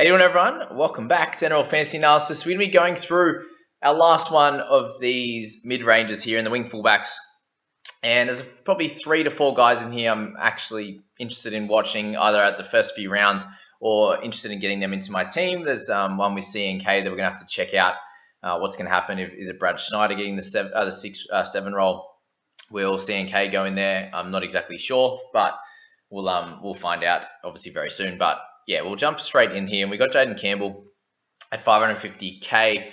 How you doing, everyone? Welcome back to NRL Fantasy Analysis. We're going to be going through our last one of these mid-ranges here in the wing fullbacks. And there's probably 3 to 4 guys in here I'm actually interested in watching either at the first few rounds or interested in getting them into my team. There's one with CNK that we're going to have to check out what's going to happen. Is it Brad Schneider getting the 6-7 role? Will CNK go in there? I'm not exactly sure, but we'll find out obviously very soon. But yeah, we'll jump straight in here. And we got Jayden Campbell at 550k.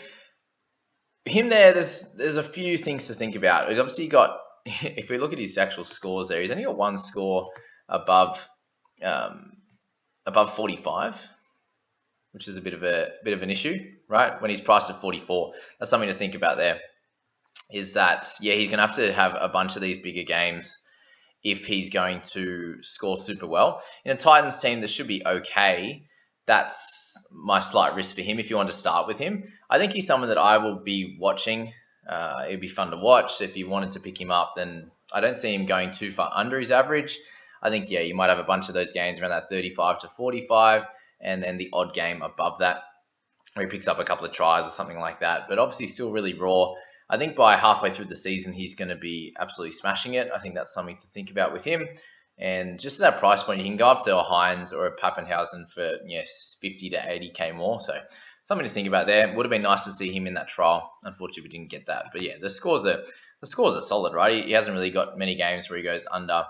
Him there, there's a few things to think about. We've obviously got, if we look at his actual scores there, he's only got one score above 45, which is a bit of an issue, right? When he's priced at 44, that's something to think about there. Is that, yeah, he's going to have a bunch of these bigger games if he's going to score super well. In a Titans team that should be okay, that's my slight risk for him if you want to start with him. I think he's someone that I will be watching. It'd be fun to watch. If you wanted to pick him up, then I don't see him going too far under his average. I think, yeah, you might have a bunch of those games around that 35 to 45, and then the odd game above that where he picks up a couple of tries or something like that. But obviously still really raw. I think by halfway through the season, he's going to be absolutely smashing it. I think that's something to think about with him. And just at that price point, you can go up to a Hines or a Pappenhausen for 50 to 80k more. So something to think about there. Would have been nice to see him in that trial. Unfortunately, we didn't get that. But yeah, the scores are solid, right? He hasn't really got many games where he goes under.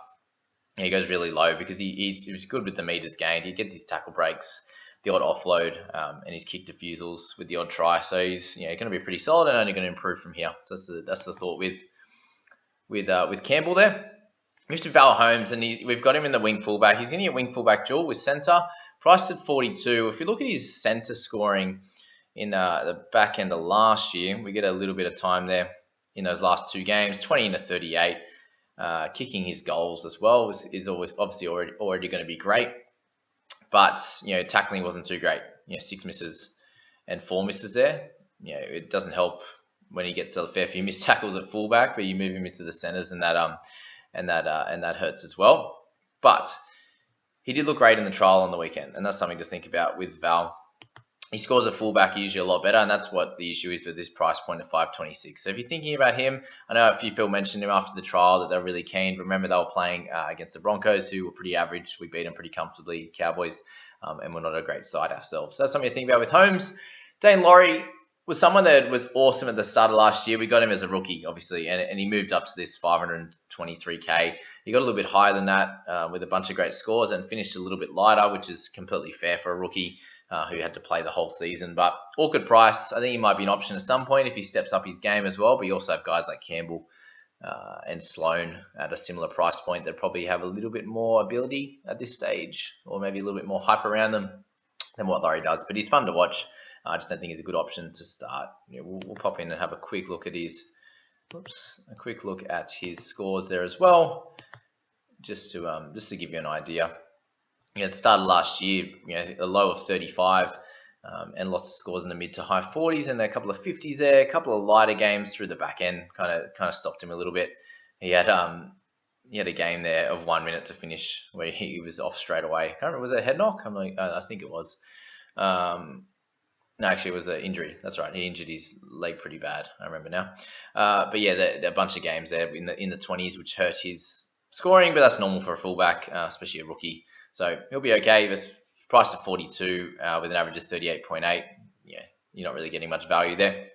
He goes really low because he's good with the meters gained. He gets his tackle breaks, the odd offload, and his kick defusals with the odd try. So he's going to be pretty solid and only going to improve from here. So that's the thought with Campbell there. Move to Val Holmes, and we've got him in the wing fullback. He's in a wing fullback dual with centre, priced at 42. If you look at his centre scoring in the back end of last year, we get a little bit of time there in those last 2 games, 20 into 38. Kicking his goals as well is always obviously already going to be great. But, tackling wasn't too great. 6 misses and 4 misses there. It doesn't help when he gets a fair few missed tackles at fullback, but you move him into the centers and that hurts as well. But he did look great in the trial on the weekend, and that's something to think about with Val. He scores at fullback usually a lot better, and that's what the issue is with this price point of 526. So if you're thinking about him, I know a few people mentioned him after the trial that they're really keen. Remember, they were playing against the Broncos, who were pretty average. We beat them pretty comfortably, Cowboys, and we're not a great side ourselves. So that's something to think about with Holmes. Dane Laurie was someone that was awesome at the start of last year. We got him as a rookie, obviously, and he moved up to this 523k. He got a little bit higher than that with a bunch of great scores and finished a little bit lighter, which is completely fair for a rookie who had to play the whole season. But awkward price. I think he might be an option at some point if he steps up his game as well. But you also have guys like Campbell and Sloan at a similar price point that probably have a little bit more ability at this stage, or maybe a little bit more hype around them than what Laurie does. But he's fun to watch. I just don't think he's a good option to start. We'll pop in and have a quick look at his scores there as well, just to give you an idea. It started last year, a low of 35, and lots of scores in the mid to high 40s, and a couple of 50s there. A couple of lighter games through the back end kind of stopped him a little bit. He had a game there of 1 minute to finish where he was off straight away. I can't remember, was it a head knock? I think it was. No, actually, it was an injury. That's right. He injured his leg pretty bad. I remember now. But yeah, there are a bunch of games there in the 20s which hurt his scoring, but that's normal for a fullback, especially a rookie. So he'll be okay. It's priced at 42 with an average of 38.8. Yeah, you're not really getting much value there.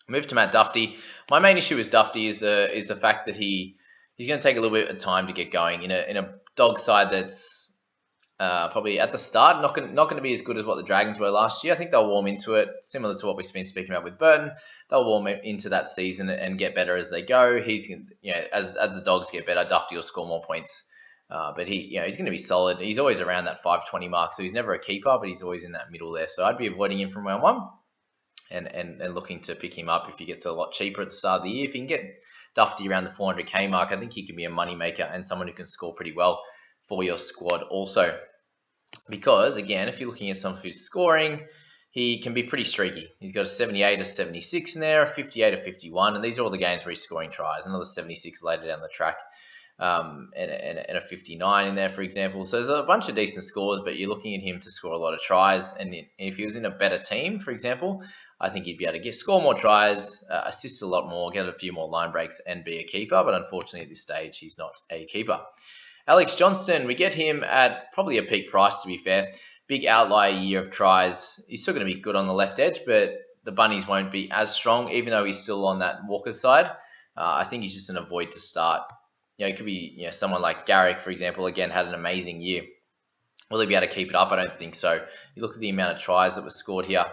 Move to Matt Dufty. My main issue with Dufty is the fact that he's going to take a little bit of time to get going in a dog side that's probably at the start not going to be as good as what the Dragons were last year. I think they'll warm into it, similar to what we've been speaking about with Burton. They'll warm into that season and get better as they go. As the Dogs get better, Dufty will score more points. But he's going to be solid. He's always around that 520 mark, so he's never a keeper, but he's always in that middle there. So I'd be avoiding him from round 1 and looking to pick him up if he gets a lot cheaper at the start of the year. If you can get Dufty around the 400k mark, I think he can be a money maker and someone who can score pretty well for your squad also. Because, again, if you're looking at some of his scoring, he can be pretty streaky. He's got a 78 to 76 in there, a 58 to 51, and these are all the games where he's scoring tries. Another 76 later down the track. and a 59 in there, for example. So there's a bunch of decent scores, but you're looking at him to score a lot of tries. And if he was in a better team, for example, I think he'd be able to score more tries, assist a lot more, get a few more line breaks, and be a keeper. But unfortunately, at this stage, he's not a keeper. Alex Johnston, we get him at probably a peak price, to be fair. Big outlier year of tries. He's still going to be good on the left edge, but the Bunnies won't be as strong, even though he's still on that Walker side. I think he's just an avoid to start. It could be someone like Garrick, for example, again, had an amazing year. Will he be able to keep it up? I don't think so. You look at the amount of tries that were scored here,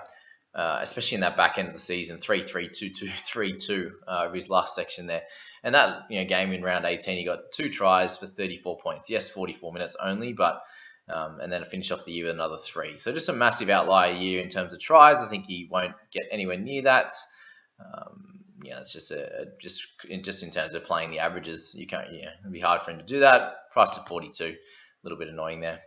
especially in that back end of the season, 3-3, 2-2, 3-2 of his last section there. And that game in round 18, he got 2 tries for 34 points. Yes, 44 minutes only, but and then finish off the year with another 3. So just a massive outlier year in terms of tries. I think he won't get anywhere near that. It's just in terms of playing the averages, you can't. It'd be hard for him to do that. Price of 42, a little bit annoying there.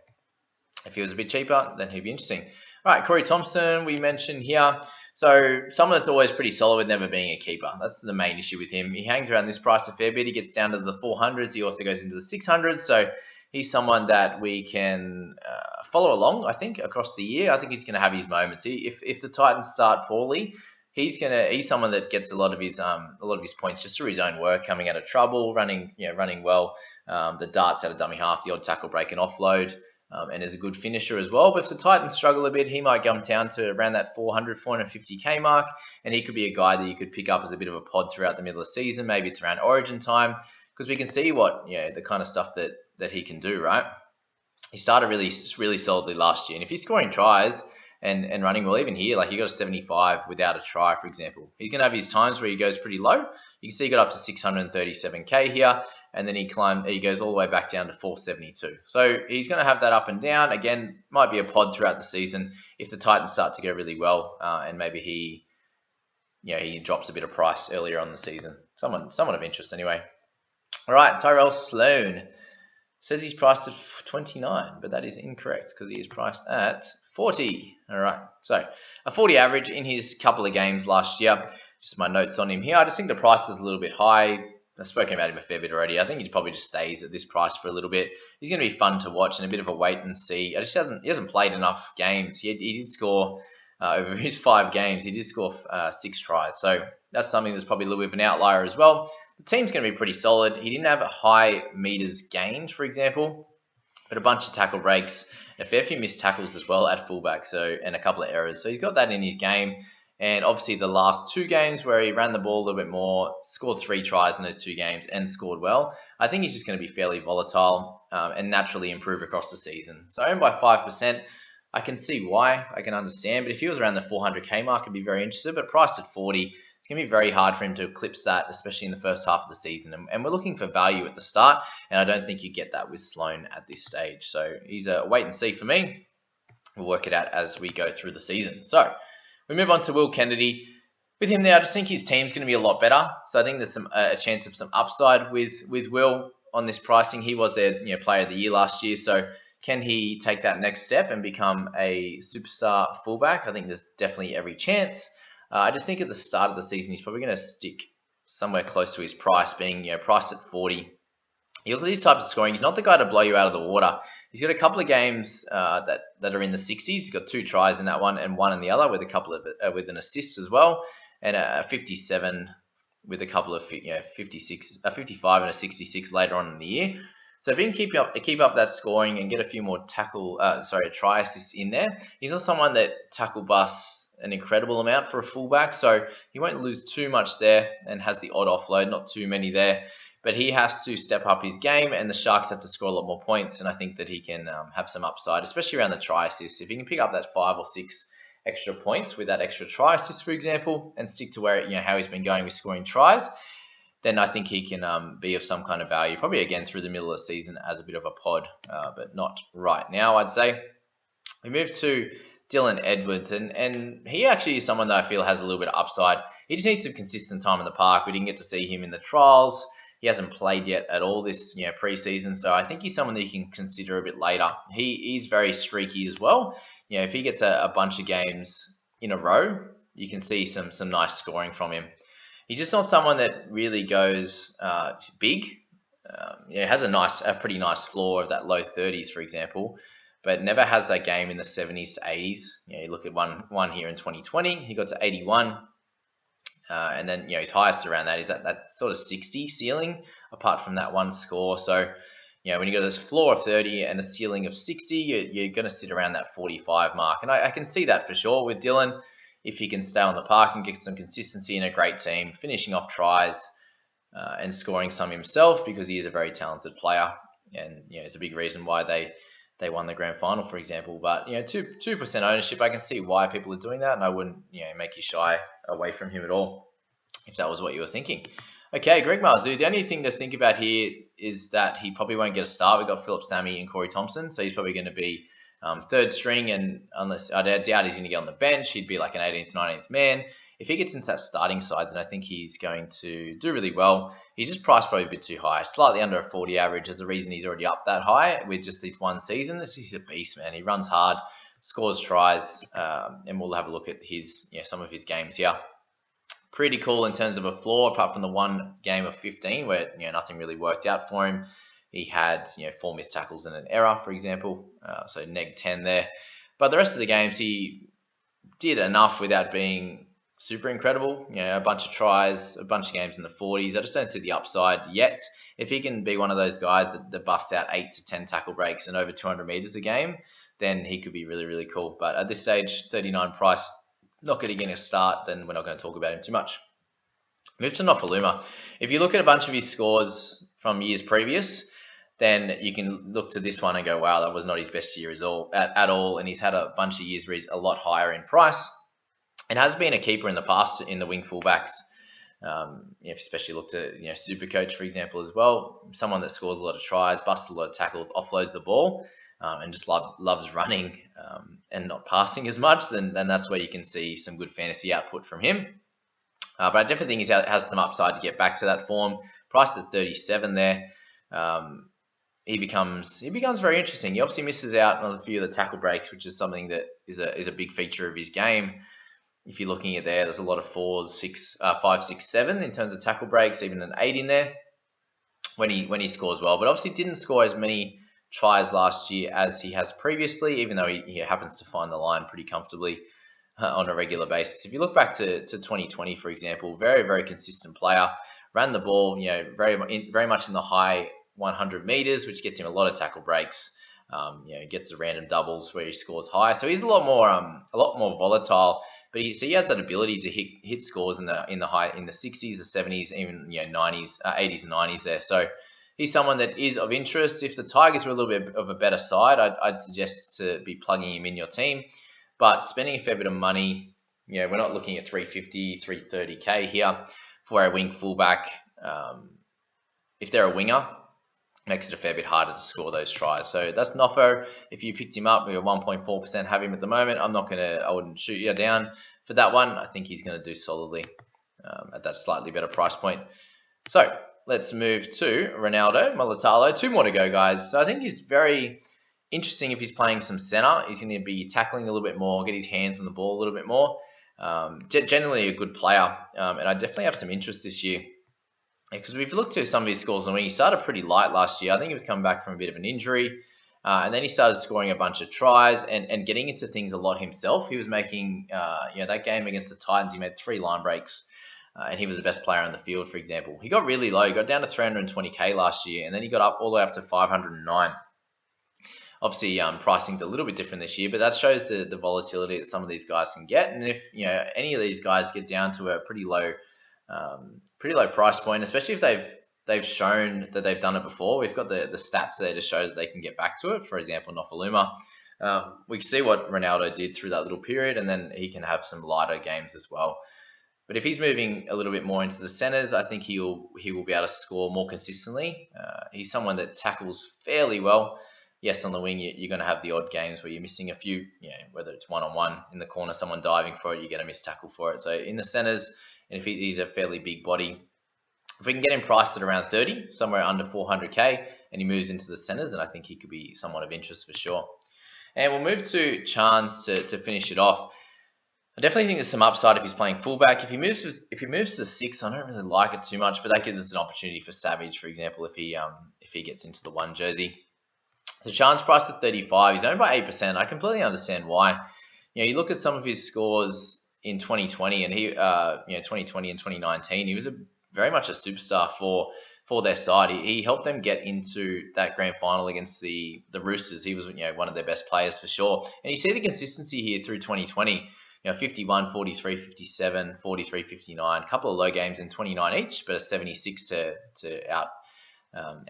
If he was a bit cheaper, then he'd be interesting. All right, Corey Thompson, we mentioned here. So someone that's always pretty solid with never being a keeper. That's the main issue with him. He hangs around this price a fair bit. He gets down to the 400s. He also goes into the 600s. So he's someone that we can follow along, I think, across the year. I think he's going to have his moments. If the Titans start poorly, he's someone that gets a lot of his points just through his own work, coming out of trouble, running well, the darts out of dummy half, the odd tackle break and offload. And is a good finisher as well. But if the Titans struggle a bit, he might come down to around that 450k mark, and he could be a guy that you could pick up as a bit of a pod throughout the middle of the season. Maybe it's around Origin time, because we can see what the kind of stuff that he can do. Right, he started really solidly last year, and if he's scoring tries and running well, even here, like he got a 75 without a try, for example, he's going to have his times where he goes pretty low. You can see he got up to 637k here. And then he goes all the way back down to 472. So he's going to have that up and down. Again, might be a pod throughout the season if the Titans start to go really well, and maybe he drops a bit of price earlier on the season. Someone of interest anyway. All right, Tyrell Sloan says he's priced at 29, but that is incorrect because he is priced at 40. All right, so a 40 average in his couple of games last year. Just my notes on him here. I just think the price is a little bit high. I've spoken about him a fair bit already. I think he probably just stays at this price for a little bit. He's going to be fun to watch and a bit of a wait and see. He hasn't played enough games. He did score over his 5 games. He did score 6 tries. So that's something that's probably a little bit of an outlier as well. The team's going to be pretty solid. He didn't have high meters gained, for example, but a bunch of tackle breaks, a fair few missed tackles as well at fullback, and a couple of errors. So he's got that in his game. And obviously the last 2 games where he ran the ball a little bit more, scored 3 tries in those 2 games and scored well, I think he's just going to be fairly volatile and naturally improve across the season. So owned by 5%, I can see why, I can understand. But if he was around the 400k mark, I'd be very interested. But priced at 40, it's going to be very hard for him to eclipse that, especially in the first half of the season. And we're looking for value at the start, and I don't think you get that with Sloan at this stage. So he's a wait and see for me. We'll work it out as we go through the season. So we move on to Will Kennedy. With him there, I just think his team's going to be a lot better. So I think there's a chance of some upside with Will on this pricing. He was their player of the year last year. So can he take that next step and become a superstar fullback? I think there's definitely every chance. I just think at the start of the season, he's probably going to stick somewhere close to his price, being priced at 40. You look at these types of scoring, he's not the guy to blow you out of the water. He's got a couple of games that are in the 60s. He's got 2 tries in that one and 1 in the other, with a couple of with an assist as well, and a 57 with a couple of 56, a 55 and a 66 later on in the year. So if he can keep up that scoring and get a few more try assists in there, he's not someone that tackle busts an incredible amount for a fullback. So he won't lose too much there and has the odd offload, not too many there. But he has to step up his game, and the Sharks have to score a lot more points. And I think that he can have some upside, especially around the try assists. If he can pick up that 5 or 6 extra points with that extra try assist, for example, and stick to where how he's been going with scoring tries, then I think he can be of some kind of value, probably again through the middle of the season as a bit of a pod, but not right now, I'd say. We move to Dylan Edwards, and he actually is someone that I feel has a little bit of upside. He just needs some consistent time in the park. We didn't get to see him in the trials. He hasn't played yet at all this preseason, so I think he's someone that you can consider a bit later. He is very streaky as well. If he gets a bunch of games in a row, you can see some nice scoring from him. He's just not someone that really goes big. Has a pretty nice floor of that low 30s, for example, but never has that game in the 70s to 80s. You look at one here in 2020, he got to 81. And then his highest around that is that sort of 60 ceiling, apart from that one score. So when you got this floor of 30 and a ceiling of 60, you're going to sit around that 45 mark. And I can see that for sure with Dylan. If he can stay on the park and get some consistency in a great team, finishing off tries and scoring some himself, because he is a very talented player. And it's a big reason why they won the grand final, for example. But 2% ownership, I can see why people are doing that, and I wouldn't make you shy away from him at all if that was what you were thinking. Okay, Greg Marzhew, the only thing to think about here is that he probably won't get a start. We've got Philip Sammy and Corey Thompson, so he's probably going to be third string, and unless I doubt he's going to get on the bench, he'd be like an 18th, 19th man. If he gets into that starting side, then I think he's going to do really well. He's just priced probably a bit too high, slightly under a 40 average. There's a reason he's already up that high with just this one season. He's a beast, man. He runs hard, scores tries, and we'll have a look at his some of his games here. Pretty cool in terms of a floor, apart from the one game of 15 where nothing really worked out for him. He had 4 missed tackles and an error, for example, so neg 10 there. But the rest of the games he did enough without being super incredible. A bunch of tries, a bunch of games in the 40s. I just don't see the upside yet. If he can be one of those guys that busts out 8 to 10 tackle breaks and over 200 meters a game, then he could be really, really cool. But at this stage, 39 price, not going to get a start, then we're not going to talk about him too much. Move to Nofaluma. If you look at a bunch of his scores from years previous, then you can look to this one and go, wow, that was not his best year at all. And he's had a bunch of years where he's a lot higher in price. And has been a keeper in the past in the wing fullbacks. Especially looked at Supercoach, for example, as well. Someone that scores a lot of tries, busts a lot of tackles, offloads the ball, and just loves running and not passing as much. Then that's where you can see some good fantasy output from him. But I definitely think he has some upside to get back to that form. Priced at 37 there. He becomes very interesting. He obviously misses out on a few of the tackle breaks, which is something that is a big feature of his game. If you're looking at there's a lot of 4s, 6, 5, 6, 7 in terms of tackle breaks, even an 8 in there when he scores well. But obviously didn't score as many tries last year as he has previously, even though he happens to find the line pretty comfortably on a regular basis. If you look back to 2020, for example, very, very consistent player, ran the ball, very much in the high 100 meters, which gets him a lot of tackle breaks. Gets the random doubles where he scores high. So he's a lot more volatile. But he has that ability to hit scores in the 60s, the 70s, even 90s, 80s and 90s there. So he's someone that is of interest. If the Tigers were a little bit of a better side, I'd suggest to be plugging him in your team. But spending a fair bit of money, we're not looking at 350, 330k here for a wing fullback. If they're a winger, makes it a fair bit harder to score those tries. So that's Nofo. If you picked him up, we're 1.4% have him at the moment. I wouldn't shoot you down for that one. I think he's going to do solidly at that slightly better price point. So let's move to Ronaldo Mulitalo. 2 more to go, guys. So I think he's very interesting if he's playing some center. He's going to be tackling a little bit more, get his hands on the ball a little bit more. Generally a good player, and I definitely have some interest this year. Because we've looked at some of his scores, and when he started pretty light last year, I think he was coming back from a bit of an injury, and then he started scoring a bunch of tries and getting into things a lot himself. He was making, that game against the Titans, he made 3 line breaks, and he was the best player on the field, for example. He got really low. He got down to 320k last year, and then he got up all the way up to 509. Obviously, pricing's a little bit different this year, but that shows the volatility that some of these guys can get. And if any of these guys get down to a pretty low price point, especially if they've shown that they've done it before. We've got the stats there to show that they can get back to it. For example, Nofaluma. We can see what Ronaldo did through that little period, and then he can have some lighter games as well. But if he's moving a little bit more into the centers, I think he will be able to score more consistently. He's someone that tackles fairly well. Yes, on the wing, you're going to have the odd games where you're missing a few, whether it's one-on-one in the corner, someone diving for it, you get a missed tackle for it. So in the centers, and if he's a fairly big body, if we can get him priced at around 30, somewhere under 400k, and he moves into the centers, then I think he could be somewhat of interest for sure. And we'll move to Chance to finish it off. I definitely think there's some upside if he's playing fullback. If he moves to 6, I don't really like it too much, but that gives us an opportunity for Savage, for example, if he gets into the 1 jersey. So Chan's priced at 35. He's owned by 8%. I completely understand why. You look at some of his scores in 2020 and 2020 and 2019, he was very much a superstar for their side. He helped them get into that grand final against the Roosters. He was one of their best players for sure. And you see the consistency here through 2020. 51, 43, 57, 43, 59. A couple of low games in 29 each, but a 76 to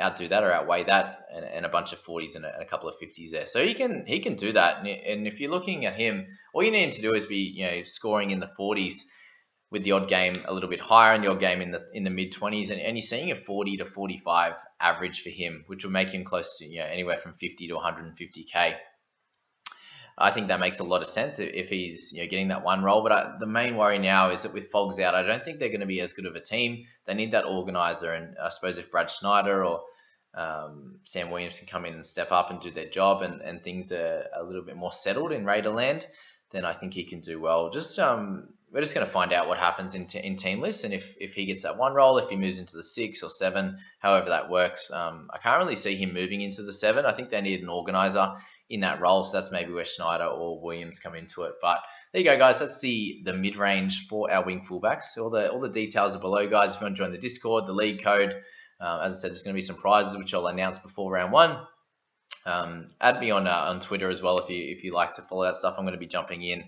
outdo that or outweigh that, and a bunch of 40s and a couple of 50s there. So he can do that. And if you're looking at him, all you need to do is be scoring in the 40s with the odd game a little bit higher and the odd game in the mid 20s, and you're seeing a 40 to 45 average for him, which will make him close to anywhere from 50 to 150k. I think that makes a lot of sense if he's getting that 1 role. But the main worry now is that with Foggs out, I don't think they're going to be as good of a team. They need that organizer, and I suppose if Brad Schneider or Sam Williams can come in and step up and do their job, and things are a little bit more settled in Raiderland, then I think he can do well. We're just going to find out what happens in team lists, and if he gets that 1 role, if he moves into the 6 or 7, however that works. I can't really see him moving into the 7. I think they need an organizer in that role, so that's maybe where Schneider or Williams come into it. But there you go, guys. That's the mid-range for our wing fullbacks. All the details are below, guys. If you want to join the Discord, the league code, as I said, there's going to be some prizes which I'll announce before round 1. Add me on Twitter as well if you like to follow that stuff. I'm going to be jumping in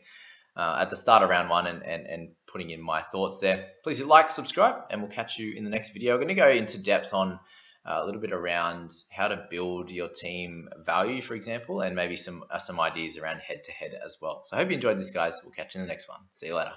at the start of round 1 and putting in my thoughts there. Please hit like, subscribe, and we'll catch you in the next video. I'm going to go into depth on a little bit around how to build your team value, for example, and maybe some ideas around head-to-head as well. So I hope you enjoyed this, guys. We'll catch you in the next one. See you later.